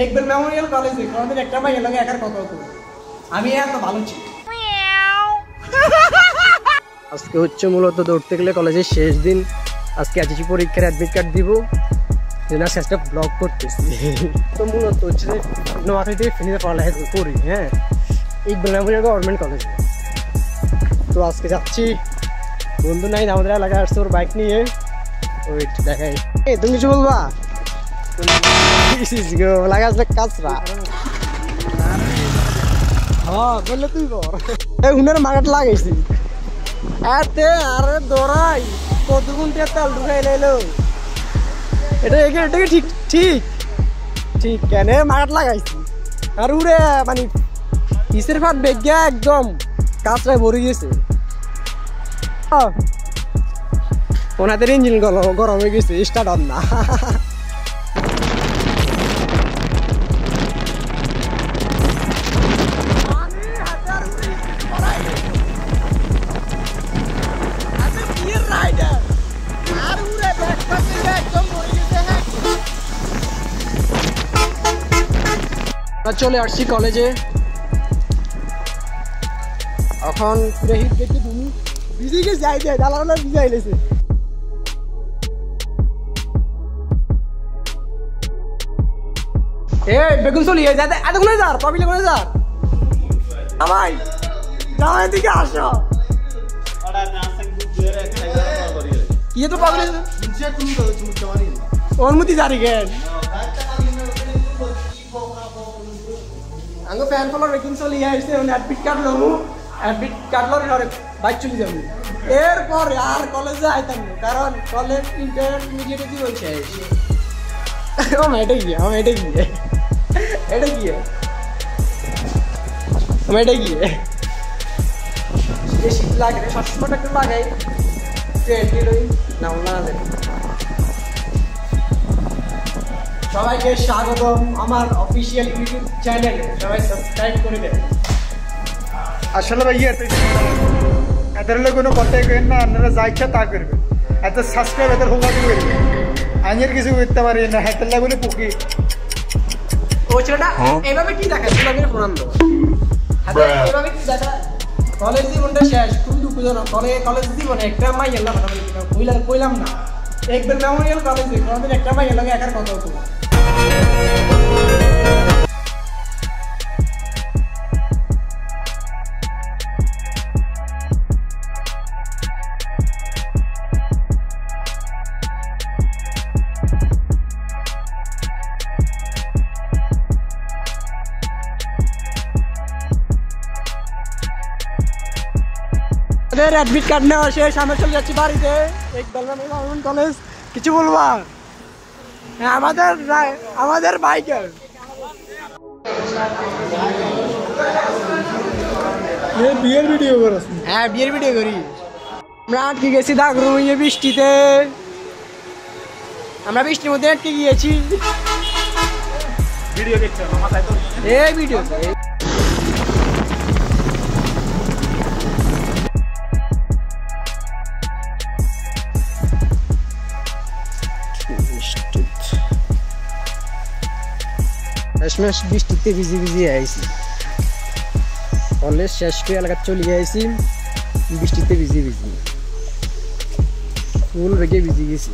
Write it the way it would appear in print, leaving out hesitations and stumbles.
একবার মেমোরিয়াল কলেজে কোনদিন একটা মাইয়ের লগে একার কথা হতো আমি এত ভালো ছিল। আজকে হচ্ছে মূলত দৌড়তে গেলে কলেজের শেষ দিন। আজকে এসএসসি পরীক্ষার অ্যাডমিট কার্ড দিব, শেষটা ব্লগ করতেছি। তো মূলত হচ্ছে নোয়াখালী থেকে ফেনীতে পড়ালেখা করি। হ্যাঁ, ইকবাল মেমোরিয়াল গভর্নমেন্ট কলেজে। তো আজকে যাচ্ছি, বন্ধু নাই আমাদের এলাকায় আসছে ওর বাইক নিয়ে। ওই দেখাই, তুমি কিছু বলবা? লাগা কাঁচরা বললে তুই কর। হুনের মাগাট লাগাইছি এতে আরে দৌড়াই কত ঘন্টা তেল ঢুকাই লাইলো। এটাকে ঠিক ঠিক ঠিক কেন মাগাট লাগাইছি আর উড়ে মানে পিসের ফাট বেগিয়া একদম কাঁচরায় ভরে গেছে। ওনাদের ইঞ্জিন গরম হয়ে গেছে, স্টার্ট অন না। চলে আসছি কলেজে এখন। পুরো হিট দেখতে তুমি ভিজে গেছে, যাই যায় দালানা ভিজাই লেছে। এই বেগুন চলি যাতে এতক্ষণে যার পাবিলে কোনে যার আমাই জামাই দিকে আসো। কি তো পাবিলে অনুমতি জারি গেল আঙ্গো ফ্যান ফলোর রেকিং চলি আইছে। অ্যাডমিট কার্ড লমু, অ্যাডমিট কার্ড লরে ঘরে বাইক চলে যাবো। এরপর আর কলেজে আইতাম না, কারণ কলেজ ইন্টারমিডিয়েট জীবন শেষ। এটা কি এটা কি এটা কি এটা কি শীত লাগে সবসময় একটা লাগাই না। সবাইকে স্বাগতম আমার অফিসিয়াল ইউটিউব চ্যানেলে, সবাই সাবস্ক্রাইব করে দেন। আসলে ভাইয়া এদের লোক কোনো কথাই কেন না, আপনারা যা ইচ্ছা তা করবেন। এত সাবস্ক্রাইব এদের হোক করবেন, আইনের কিছু করতে পারি না। হাতের লাগলে পুকি ও ছেলেটা এভাবে কি দেখা ফোন আনলো এভাবে কি দেখা। কলেজ জীবনটা শেষ, খুবই দুঃখজনক। কলেজ জীবনে একটা মাইয়ের লাগে কইলাম না, একবার মেমোরিয়াল কলেজে কোনদিন একটা মাইয়ের লাগে একার কথা হতো। অ্যাডমিট কার্ড নেওয়া শেষ, আমরা চলে যাচ্ছি বাড়িতে। ইকবাল মেমোরিয়াল কলেজ কিছু বলবা? আমাদের বাইকের বিয়ের ভিডিও করো। হ্যাঁ, বিয়ের ভিডিও করি। আমরা আটকে গেছি দাগরুইয়ে বৃষ্টিতে, আমরা বৃষ্টির মধ্যে আটকে গিয়েছি। ভিডিও দেখছো মাথায় তো এই ভিডিও বৃষ্টিতে ভিজে ভিজে আইছি। কলেজ শেষ করে এলাকা চলে আইছি, বৃষ্টিতে ভিজে ভিজে ফুল বেগে ভিজে গেছি।